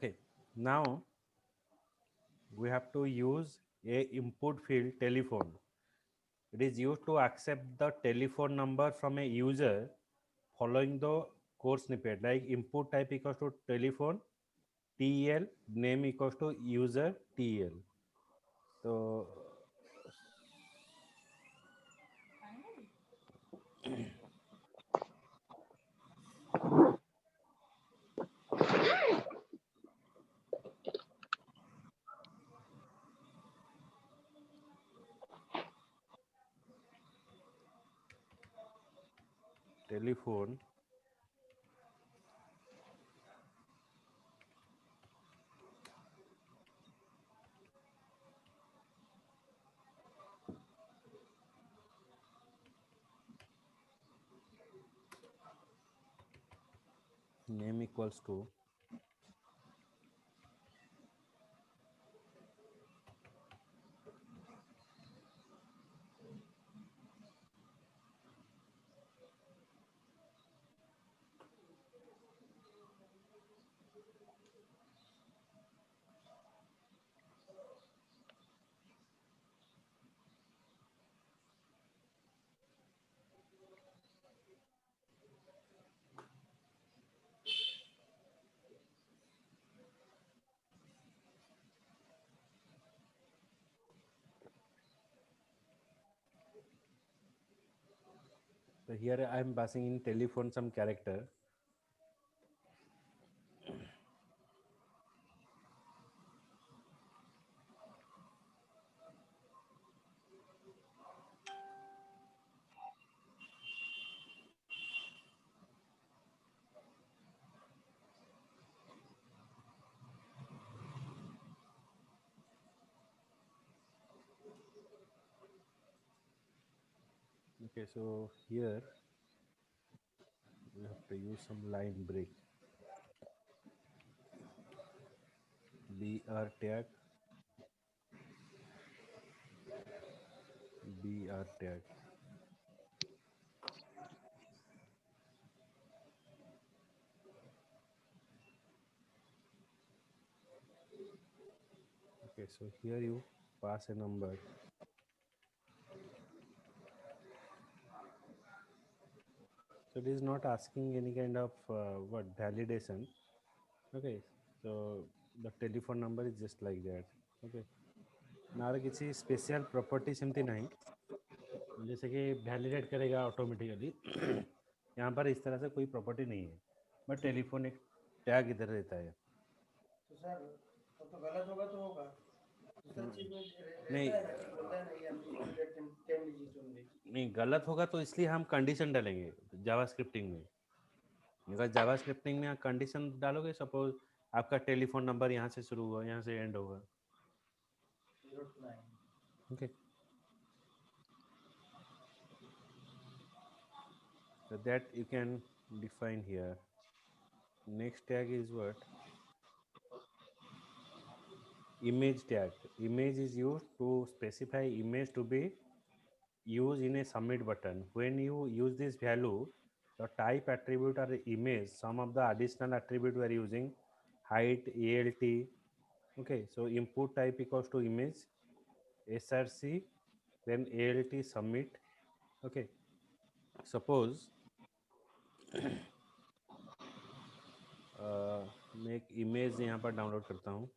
Okay, now we have to use a input field telephone. It is used to accept the telephone number from a user following the code snippet, like input type equals to telephone tel, name equals to user tel. So telephone name equals to so here I am passing in telephone some character. Okay, so here we have to use some line break. Br tag, br tag. Okay, so here you pass a number. So it is not asking any kind of what validation. Okay, so the telephone number is just like that. Okay, ना किसी special property सेमती नहीं, जैसे कि validate करेगा automatically. यहाँ पर इस तरह से कोई प्रॉपर्टी नहीं है, बट टेलीफोन एक टैग इधर रहता है। तो सर तो गलत होगा तो होगा दूसरा चीज में नहीं रहता है ना कि बोलता है नहीं हम इमीडिएट 10 डिजिट ओनली। नहीं, गलत होगा तो इसलिए हम कंडीशन डालेंगे जावा स्क्रिप्टिंग में। अगर जावा स्क्रिप्टिंग में कंडीशन डालोगे, सपोज आपका टेलीफोन नंबर यहाँ से शुरू हुआ, यहाँ से एंड होगा। 0 to 9 Okay, so that you can define here. Next tag is what? Image tag. Image is used to specify image to be used in a submit button. When you use this value, the type attribute or the image, some of the additional attribute we are using, height, alt. Okay, so input type equals to image, src, then alt submit. Okay, suppose मैं एक image यहाँ पर download करता हूँ।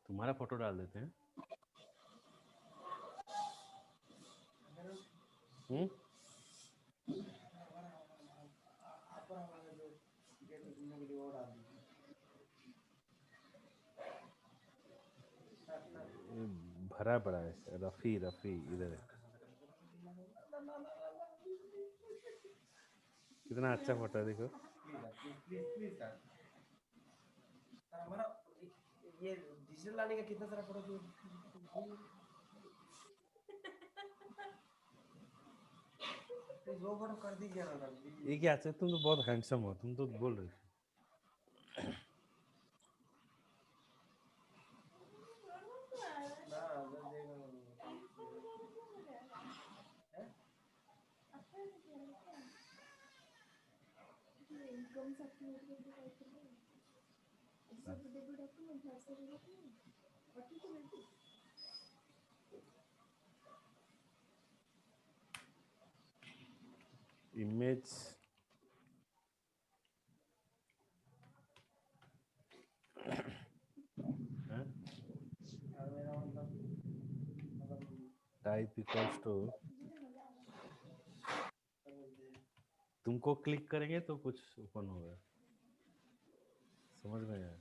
तुम्हारा photo डाल देते हैं। आपका वाला जो गेट घूमने के लिए वो डाल दीजिए। भरा पड़ा है, रफ़ी रफ़ी इधर है। कितना अच्छा फोटो है, देखो। प्लीज प्लीज प्लीज सर हमारा ये डिजिटल लाने का कितना सारा फोटो प्लीज वो फोटो कर दीजिए ना सर प्लीज। ये क्या है, तुम तो बहुत हैंडसम हो, तुम तो बोल रहे हो। ना देगा image मेरा मतलब type equals to क्या बोलते हैं तुमको क्लिक करेंगे तो कुछ ओपन होगा, समझ में आया?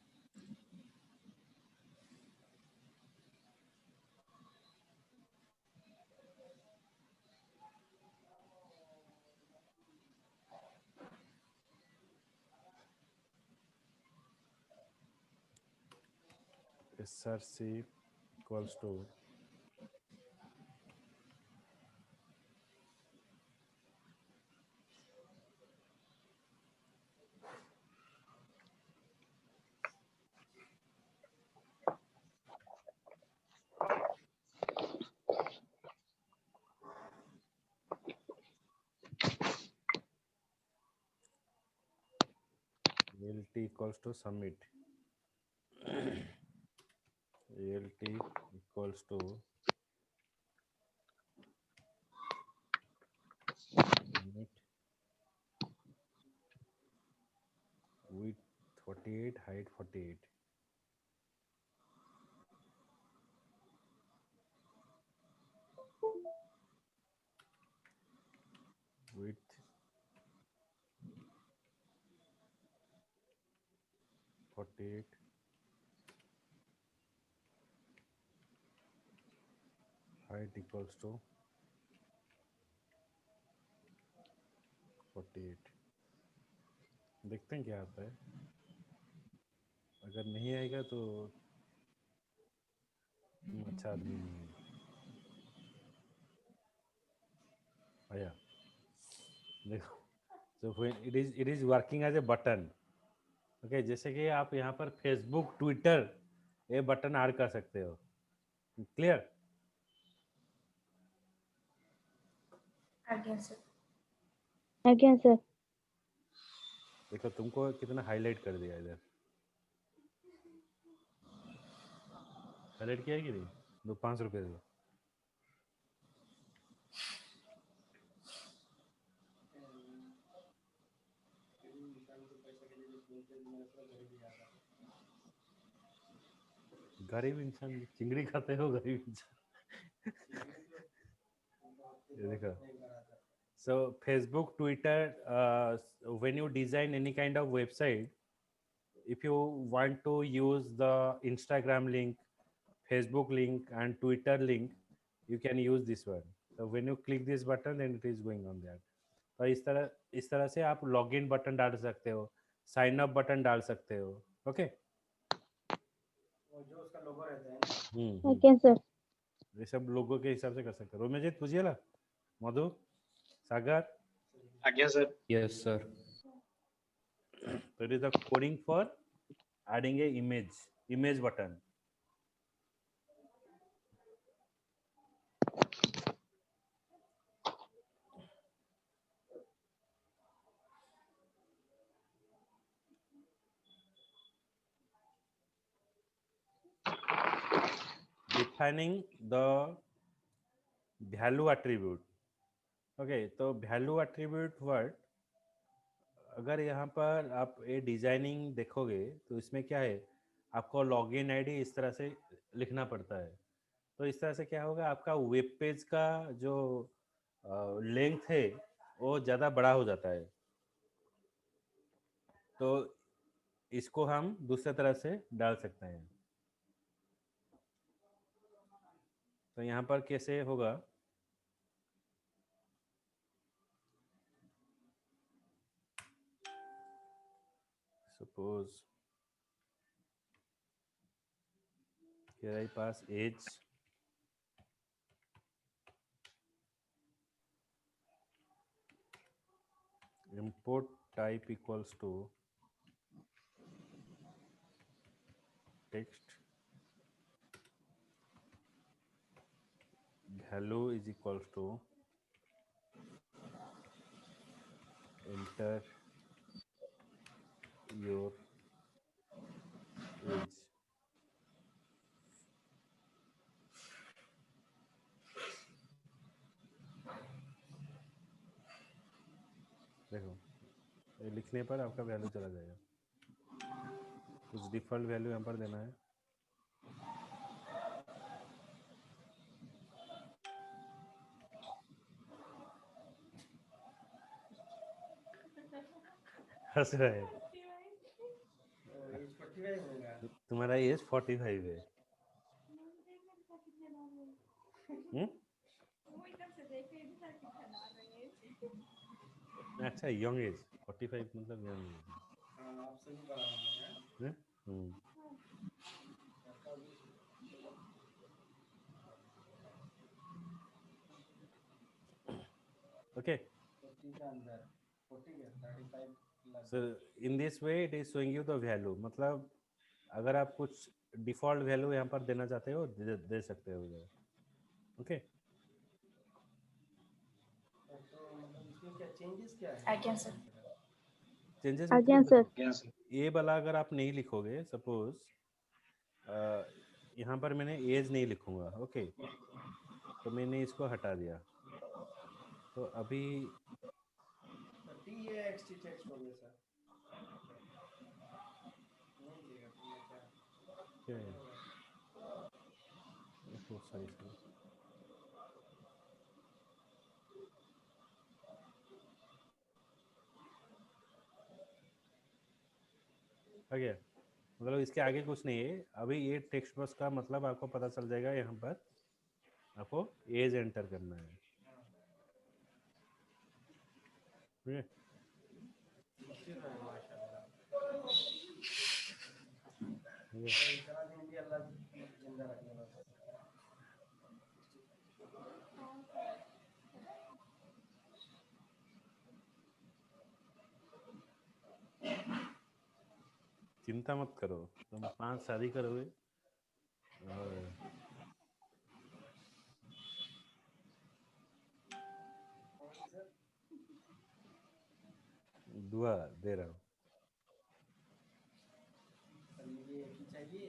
src equals to alt equals to submit, alt equals to submit width 48, height 48, width 48, height equals to 48। देखते हैं क्या आता है, अगर नहीं आएगा तो तुम अच्छा आदमी नहीं है। आया, देखो, so when it is working as a button, okay जैसे कि आप यहाँ पर फेसबुक ट्विटर ये बटन ऐड कर सकते हो, क्लियर? आज्ञा सर। आज्ञा सर। देखो तुमको कितना हाईलाइट कर दिया इधर, हाईलाइट किया है कि नहीं? दो 5 रुपये दो। इंसान को पैसा के लिए बोलते हैं मेरा पूरा गरीबी आ रहा गरीब इंसान चिंगड़ी खाते हो, गरीब इंसान। ये देखो, so Facebook, Twitter, when you design any kind of website, if you want to use the Instagram link, Facebook link and Twitter link, you can use this one. So when you click this button, then it is going on that. तो इस तरह से आप login button डाल सकते हो, sign up button डाल सकते हो, ओके? वो जो उसका लोगो रहता है ना आज्ञा सर। ये सब लोगों के हिसाब से कर सकते हो। रोमेजित पूछिए ना, मधु, सागर। आज्ञा sir. Yes, sir. So it is the coding for adding a image button. Defining the value attribute. Okay तो वैल्यू एट्रीब्यूट वर्ड, अगर यहाँ पर आप ये डिजाइनिंग देखोगे तो इसमें क्या है, आपको लॉगिन आईडी इस तरह से लिखना पड़ता है। तो इस तरह से क्या होगा, आपका वेब पेज का जो लेंथ है वो ज़्यादा बड़ा हो जाता है। तो इसको हम दूसरे तरह से डाल सकते हैं। तो यहाँ पर कैसे होगा, suppose here I pass age, import type equals to text, value is equals to enter your age. देखो ये लिखने पर आपका वैल्यू चला जाएगा, कुछ डिफ़ॉल्ट वैल्यू यहाँ पर देना है। हंस रहा है, एज 45 होगा। तुम्हारा एज 45 है। अच्छा यंग एज 45 मतलब यंग एज हाँ आपसे भी बड़ा होगा है। ओके 40 के अंदर 40 के 35 plus. So in this way it is showing you the value, मतलब अगर आप कुछ डिफ़ॉल्ट वैल्यू यहाँ पर देना चाहते हो दे सकते हो इधर। ओके तो मतलब इसमें क्या चेंजेस क्या है? आज्ञा सर। चेंजेस आज्ञा मतलब सर। ये वाला अगर आप नहीं लिखोगे, सपोज यहाँ पर मैंने एज नहीं लिखूंगा, ओके तो मैंने इसको हटा दिया, तो अभी टी या एक्स टी टेक्स्ट हो गया सर। नहीं देगा तो मैं क्या क्या है? ओह सॉरी सॉरी, आ गया, मतलब इसके आगे कुछ नहीं है। अभी ये टेक्स्ट बॉक्स का मतलब आपको पता चल जाएगा, यहाँ पर आपको एज एंटर करना है। ठीक है बशीर है माशाल्लाह। ठीक है। इतना दिन भी अल्लाह जिंदा रखने बस। चिंता मत करो, तुम 5 शादी करोगे और कौन सी सर? दुआ दे रहा हूँ। सर मुझे एक ही चाहिए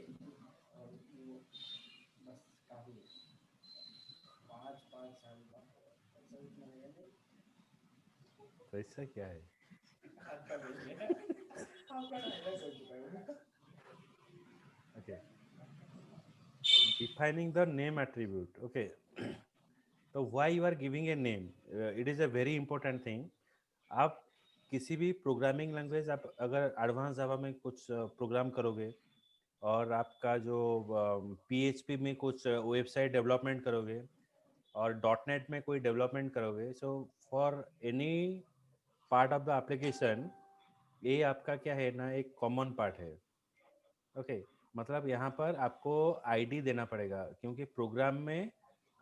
और वो बस काफी है। 5 साल का ऐसा इतना है नहीं। पैसा क्या है? आपका नहीं है। आपका डायलॉग हो चुका है वो। Okay defining the name attribute, okay तो why you are giving a name, it is a very important thing। आप किसी भी प्रोग्रामिंग लैंग्वेज, आप अगर एडवांस जावा में कुछ प्रोग्राम करोगे और आपका जो पीएचपी में कुछ वेबसाइट डेवलपमेंट करोगे और डॉट नेट में कोई डेवलपमेंट करोगे, so for any part of the application ये आपका क्या है ना, एक कॉमन पार्ट है। ओके मतलब यहाँ पर आपको आईडी देना पड़ेगा, क्योंकि प्रोग्राम में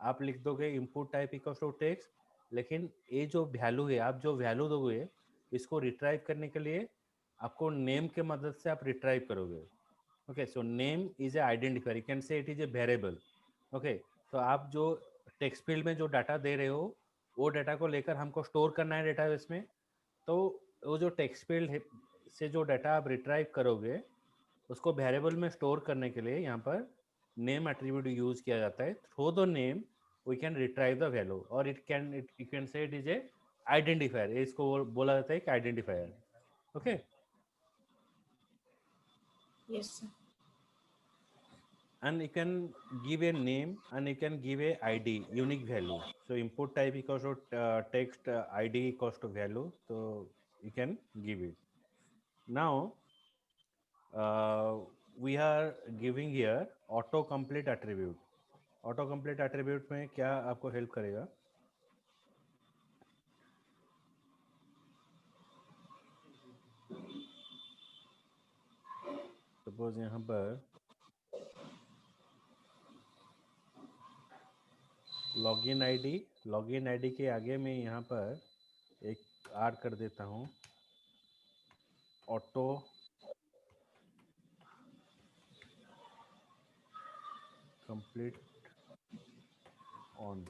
आप लिख दोगे input type equals to text, लेकिन ये जो वैल्यू है, आप जो वैल्यू दोगे इसको रिट्राइव करने के लिए आपको नेम के मदद से आप रिट्राइव करोगे। Okay so name is a identifier, you can say it is a variable. Okay तो आप जो टेक्स्ट फील्ड में जो डाटा दे रहे हो वो डाटा को लेकर हमको स्टोर करना है डेटाबेस में, तो वो जो टेक्स्ट फील्ड से जो डाटा आप रिट्राइव करोगे उसको वेरिएबल में स्टोर करने के लिए यहाँ पर नेम एट्रीब्यूट यूज किया जाता है। Through the name we can retrieve the value, और you can say it is a identifier, इसको बोला जाता है एक identifier. Okay yes sir. and you can give a name and you can give a id, unique value, so input type equals to text, id equals to value, so you can give it. Now we are giving here auto complete attribute। Auto complete attribute में क्या आपको help करेगा, suppose यहाँ पर login ID के आगे मैं यहाँ पर एक ऐड कर देता हूँ auto complete on,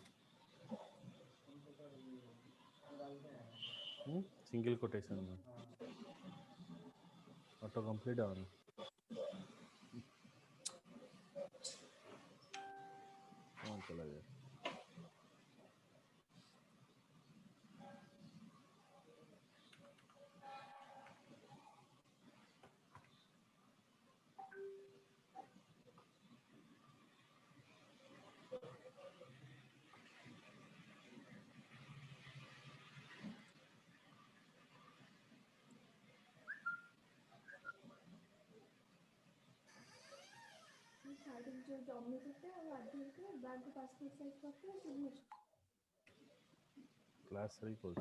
single quotation में ऑटो कंप्लीट ऑन। चला गया। क्लास सही खोल।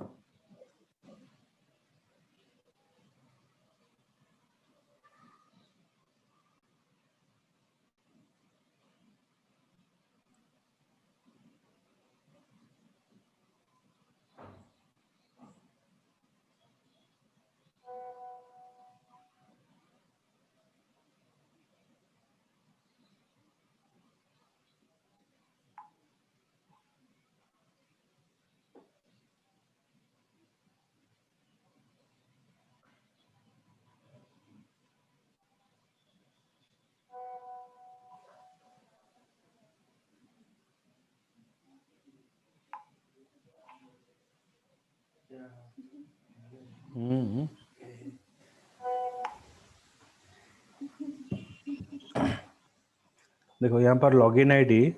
देखो यहाँ पर लॉगिन आईडी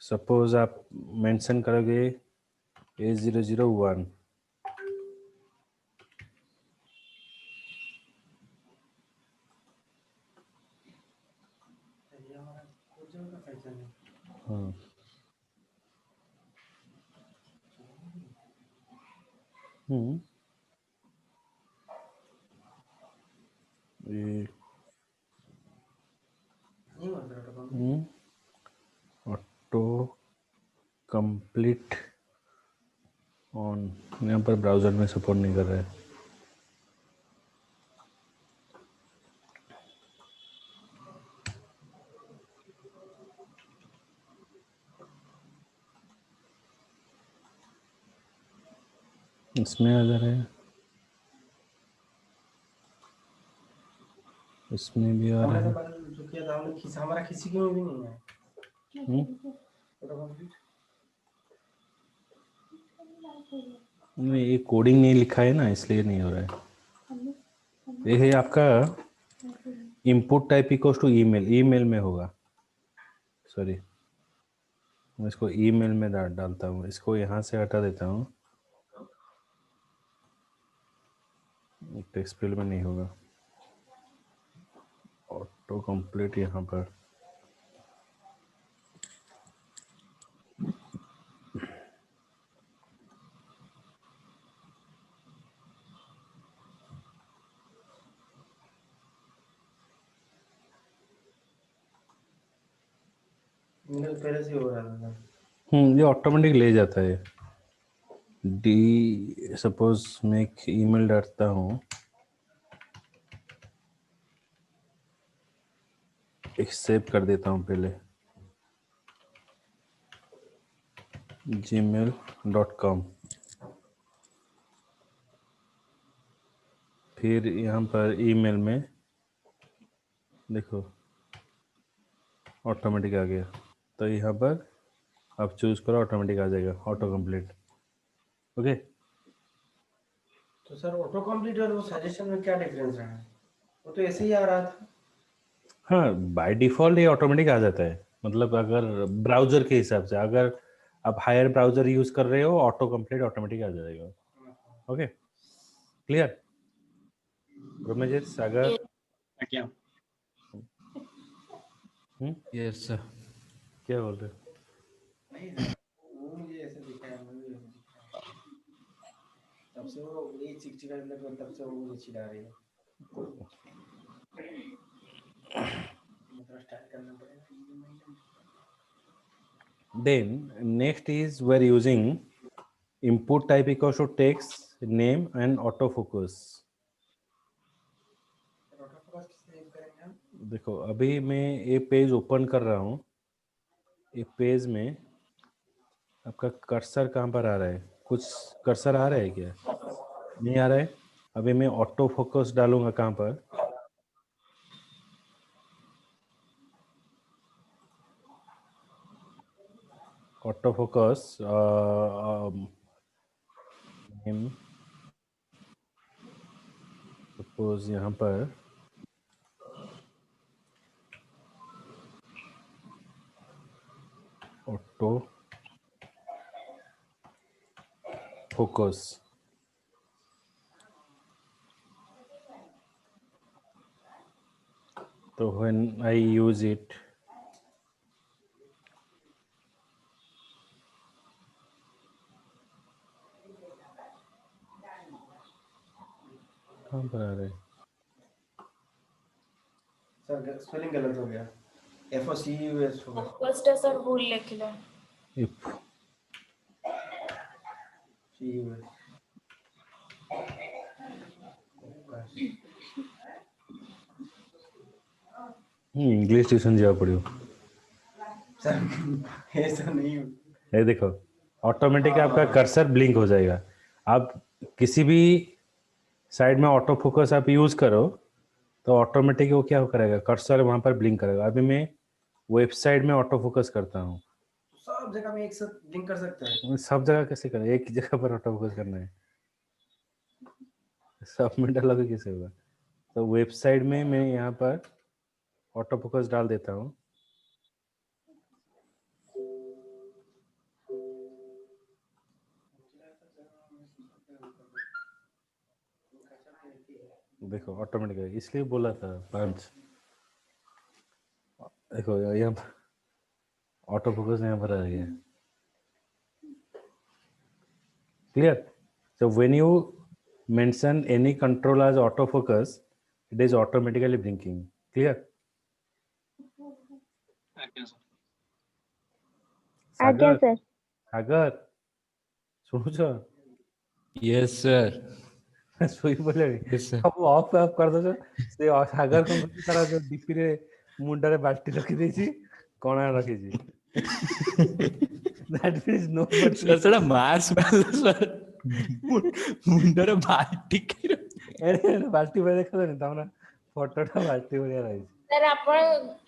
सपोज आप मेंशन करोगे A001। ये हमारा कोचिंग का फैशन है। हाँ ये नहीं होता auto complete. Auto complete on यहाँ पर ब्राउज़र में सपोर्ट नहीं कर रहा है। इसमें अगर है, इसमें भी आ रहा हमने है। तो कल जो किया था हमने हमारा किसी के में भी नहीं है ऑटो कंप्लीट। नहीं, ये कोडिंग नहीं लिखा है ना, इसलिए नहीं हो रहा है। ये है आपका input type equals to email. Email में होगा, सॉरी मैं इसको ईमेल में डालता हूँ। इसको यहाँ से हटा देता हूँ, टेक्स्ट फील्ड में नहीं होगा। ऑटो कंप्लीट यहाँ पर पहले से हो रहा था। ये ऑटोमेटिक ले जाता है। डी सपोज मैं एक ईमेल डालता हूँ, एक सेव कर देता हूँ पहले gmail.com। फिर यहाँ पर ईमेल में देखो ऑटोमेटिक आ गया। तो यहाँ पर आप चूज करो, ऑटोमेटिक आ जाएगा ऑटो कंप्लीट। ओके तो सर ऑटो कंप्लीट और वो सजेशन में क्या डिफरेंस रहा है? वो तो ऐसे ही आ रहा था। हाँ, बाय डिफ़ॉल्ट ये ऑटोमेटिक आ जाता है। मतलब अगर ब्राउज़र के हिसाब से, अगर आप हायर ब्राउज़र यूज़ कर रहे हो, ऑटो कंप्लीट ऑटोमेटिक आ जाएगा। ओके क्लियर रोमेजित सागर? क्या? Yes sir. क्या बोल रहे हो? नहीं सर, वो मुझे ऐसे दिखा है, मुझे ऐसे दिखा है। तब से वो ये चिकचिका लग, तब से वो मुझे चिढ़ा रही है। मतलब स्टार्ट करना पड़ेगा। Then next is we're using input type equals to text name and autofocus। Auto focus किससे यूज करेंगे हम? देखो अभी मैं ये पेज ओपन कर रहा हूँ। ये पेज में आपका कर्सर कहाँ पर आ रहा है? कुछ कर्सर आ रहा है क्या? नहीं आ रहा है? अभी मैं ऑटो फोकस डालूंगा कहाँ पर? ऑटो फोकस सपोज यहाँ पर ऑटो फोकस, तो when I use it, कहाँ पर आ रहे? सर स्पेलिंग गलत हो गया, FOCUS होगा। फोकस्टा सर भूल लिखिला। If CUS इंग्लिश ट्यूशन जावा पड़ियो। सर ऐसा नहीं हो। ये देखो ऑटोमेटिक आपका कर्सर ब्लिंक हो जाएगा। आप किसी भी साइड में ऑटो फोकस आप यूज करो तो ऑटोमेटिक वो क्या करेगा, कर्सर वहां पर ब्लिंक करेगा। अभी मैं वेबसाइट में ऑटो फोकस करता हूँ, सब जगह में एक साथ लिंक कर सकते हैं। सब जगह कैसे करें? एक ही जगह पर ऑटो फोकस करना है, सब में डालोगे कैसे होगा? तो वेबसाइट में मैं यहाँ पर ऑटो फोकस डाल देता हूँ। देखो ऑटोमेटिक, इसलिए बोला था 5। देखो यहाँ पर ऑटो फोकस यहाँ पर आ गया। Clear? So when you mention any control as autofocus, it is automatically blinking. Clear? ଆଜ୍ଞା sir। ଆଜ୍ଞା सागर, ସାର୍। सागर ଶୁଣୁଛ? Yes sir. ଶୋଇ ପଡ଼ିଲେଣି? Yes sir. ସବୁ ଅଫ୍ ଅଫ୍ କରିଦଉଛ। ସେ ସାଗର କଣ କରୁଛି, ତାର ଯୋଉ ଡିପିରେ ମୁଣ୍ଡରେ ବାଲ୍ଟି ରଖିଦେଇଛି, କଣା ରଖିଛି। That means nobody. सर ସେଟା ମାର୍ସ ସର ମୁଣ୍ଡରେ ବାଲ୍ଟି ବାଲ୍ଟି ଭଳିଆ ଦେଖାଯାଉନି ତମର ଫଟୋଟା ବାଲ୍ଟି ଭଳିଆ ରହିଛି। सर आपण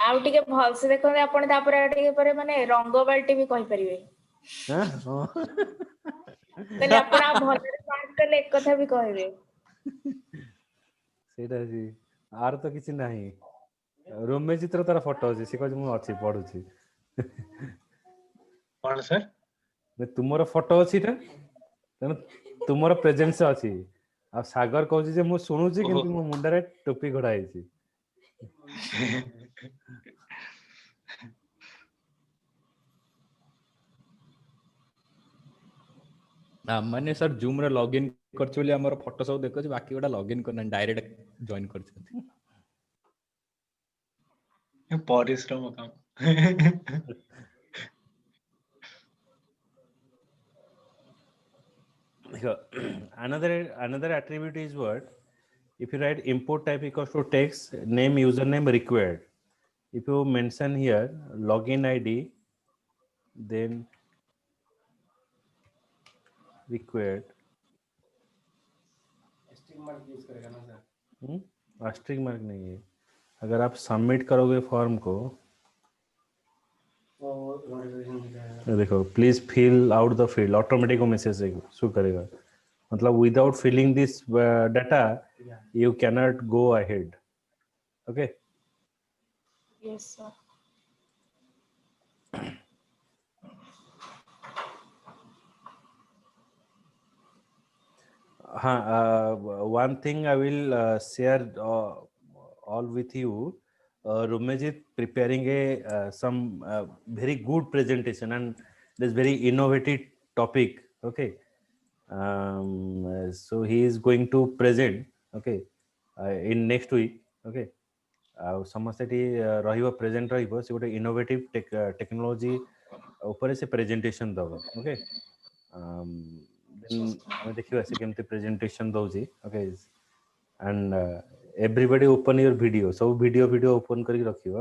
आउ टिके भल से देखते आपण तापर आ टिके परे माने रंग बाल्टी भी कहि परिबे। हां हां तले आपण आ भल रे पास कले एक कथा भी कहबे। ସେଇଟା ଅଛି, ଆର ତ କିଛି ନାହିଁ। ରୋମେ ଚିତ୍ର ତାର ଫଟୋ ଅଛି, ସେ କହୁଛି ମୁଁ ଅଛି ପଢୁଛି। କଣ ସर? ତୁମର ଫଟୋ ଅଛି ଏଟା, ତେଣୁ ତୁମର ପ୍ରେଜେନ୍ସ ଅଛି। ଆଉ ସାଗର କହୁଛି ଯେ ମୁଁ ଶୁଣୁଛି କିନ୍ତୁ ମୋ ମୁଣ୍ଡରେ ଟୋପି ଘୋଡା ହେଇଛି। ମାନେ ସर ଜୁମ ରେ ଲॉगिन करछ ବୋଲି हमर फोटो सब देखछ, बाकी गोटा लॉगिन करना डायरेक्ट जॉइन करछथि। परिश्रम काम। another attribute is what? If you write import type equals to text name username required, if you mention here login ID, then required, stick mark use करेगा ना सर? आस्ट्रिक मार्क नहीं है। अगर आप submit करोगे form को वो notification दिखाएगा। तो देखो please fill out the field, automatic message show करेगा। मतलब without filling this data you cannot go ahead. Okay? Yes sir. One thing I will share all with you. Rumejit preparing some very good presentation, and this very innovative topic. Okay, so he is going to present. Okay, in next week. Okay, ସମସ୍ତେ ଏଠି ରହିବ, present ରହିବ। ସେ ଗୋଟେ innovative technology ଉପରେ ସେ presentation ଦବ। Okay, ଆମେ ଦେଖିବା ସେ କେମିତି ପ୍ରେଜେଣ୍ଟେସନ ଦଉଛି। Okay, and everybody open your video, ସବୁ ଭିଡିଓ ଓପନ କରିକି ରଖିବ।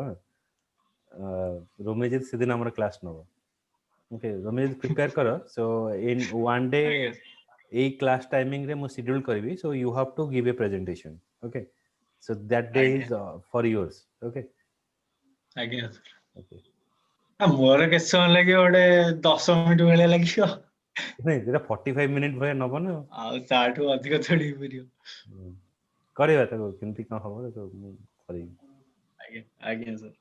ରୋମେଜିତ ସେଦିନ ଆମର କ୍ଲାସ ନବ। ଓକେ, ରୋମେଜିତ ପ୍ରିପେୟାର କର। So in one day a class timing re mo schedule karibi, so you have to give a presentation. Okay, so that day is for yours. Okay. ଆଜ୍ଞା Okay. ମୋର କେତେ ସମୟ ଲାଗିବ ଗୋଟେ 10 ମିନିଟ ଭଳିଆ ଲାଗିବ ନାଇଁ ସେଟା 45 ମିନିଟ୍ ଭଳିଆ ନବ ନା। ଆଉ ତାଠୁ ଅଧିକ ଥୋଡ଼ି ହେଇପାରିବ। କରିବା ତାକୁ କେମିତି କଣ ହବ ତାକୁ ମୁଁ କରିବି। ଆଜ୍ଞା ଆଜ୍ଞା ସାର୍।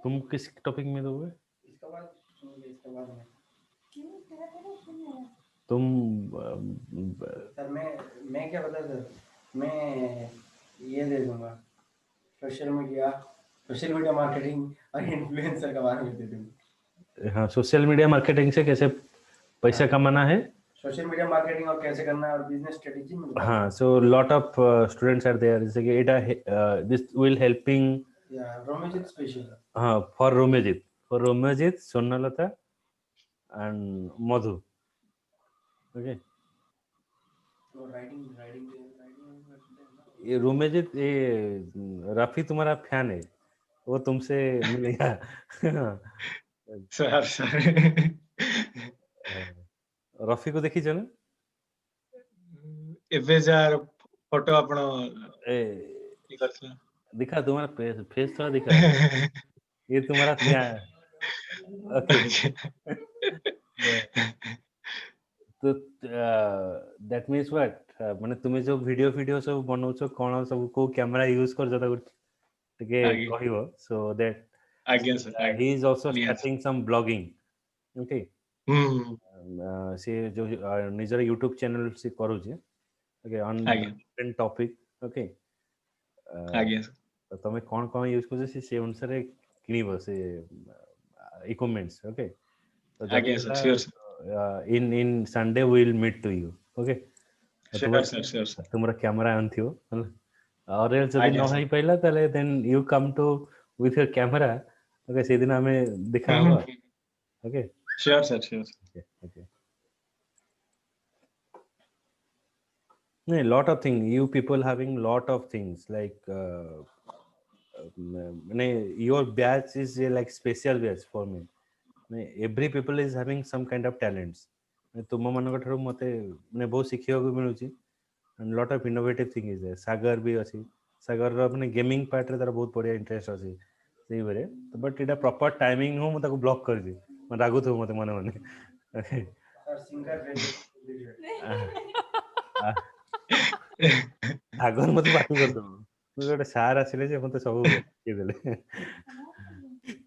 तुम किस टॉपिक में दोगे? इसके बाद सुनिए, इसके बाद में तुम सर मैं क्या बता सर, मैं ये दे दूंगा, सोशल मीडिया मार्केटिंग और इन्फ्लुएंसर के बारे में दे दूंगा। हाँ, सोशल मीडिया मार्केटिंग से कैसे पैसा कमाना है। सोशल मीडिया मार्केटिंग और कैसे करना है और बिजनेस स्ट्रेटेजी में बता हाँ, so lot of students are there. जैसे कि it this will helping Romajit special हाँ for Romajit, Sonalata and Madhu. Okay. तो राइटिंग ये रोमेजित ये रफी तुम्हारा फैन है, वो तुमसे मिलेगा। सर सर रफी को देखी ना? ଏବେ ଯାର ଫଟୋ ଆପଣ ए, ଇଏ କରିଥିଲେ दिखा तुम्हारा फेस थोड़ा दिखा। ये तुम्हारा फैन। ओके। तो दैट मीन्स व्हाट माने तुमे जो वीडियो सब बनाउछ कोन सब को कैमरा यूज कर जता टिके आगे। कहिवो, सो दैट ଆଜ୍ଞା ସାର୍ he is also ନିହାତି। starting some blogging. Okay. से जो निजर यूट्यूब चैनल से करू जे, ओके, ऑन आगे। Different topic. ओके। ଆଜ୍ଞା ସାର୍ तो तमे कोन यूज कर से अनुसार किनिबो से इक्विपमेंट्स। ओके, तो ଆଜ୍ଞା sir sure sir in Sunday we will meet to you. Okay. Sure sir sure sir तुम्हारा कैमरा ऑन थियो और else जदी आज्ञा न सर। होई पहिला तले then you come to with your camera. Okay, से दिन हमें दिखा हुआ। Okay. Sure sir sure Okay. Okay. No, lot of things. You people having lot of things like your batch is like special batch for me. Every people is having some kind of talents. तुम मान ठार मत बहुत शिखा मिलूँ and lot of innovative thing is there. सागर भी अच्छी, सागर माने gaming part रे तार बहुत बढ़िया इंटरेस्ट अच्छी सही बेरे, बट इटा प्रॉपर टाइमिंग हो मत ब्लॉक कर दी मैं रागु थो मत मन मन। सर सिंगर सागर मत पार्टी कर दो मुझे गोटे सार आसिले जे मते सब के देले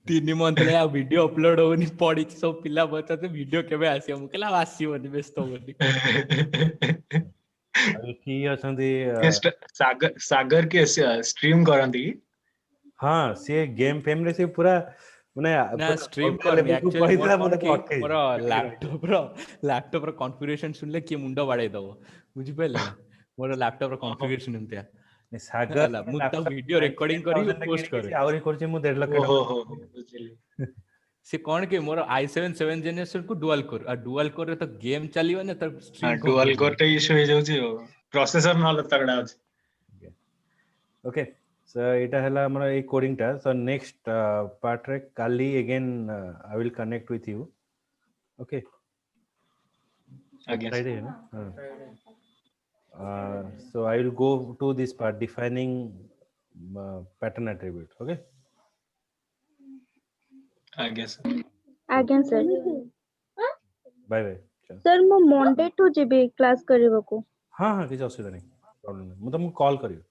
3 मंथ ले आ वीडियो अपलोड होनी पड़ी सब पिला बचते वीडियो केबे आसी हम केला आसीबनी व्यस्त होनी। की असंती सागर सागर के स्ट्रीम करंती कि हाँ से गेम फेम रे से पूरा माने ना स्ट्रीम करनी एक्चुअली मोर कोन कि मोर लैपटॉप रो कॉन्फ़िगरेशन सुनले कि मुंडो बाडे दबो बुझि पले ना मोर लैपटॉप रो कॉन्फ़िगरेशन एमतिया सागर हला मु ता वीडियो रिकॉर्डिंग करी पोस्ट करे आउरी करछि मु 1.5 लाख ओहो हो बुझिली से कोन के मोर i7 7 जनरेशन को डुअल कोर आ डुअल कोर रे तो गेम चलियो ने त स्ट्रीम डुअल कोर टे इशू हो जाउची प्रोसेसर न तगड़ा अछि। ओके, सो एटा हला हमरा ए कोडिंग टा। सो नेक्स्ट पार्ट रे काली again I will connect with you. Okay, आज्ञा फ्राइडे है ना? so I will go to this part defining pattern attribute. Okay. आज्ञा सर आज्ञा सर। Bye bye. सर मो मंडे टू जेबे क्लास करबको। हाँ हाँ किसी असुविधा नहीं, प्रॉब्लम नहीं, मैं तुमको कॉल करियो।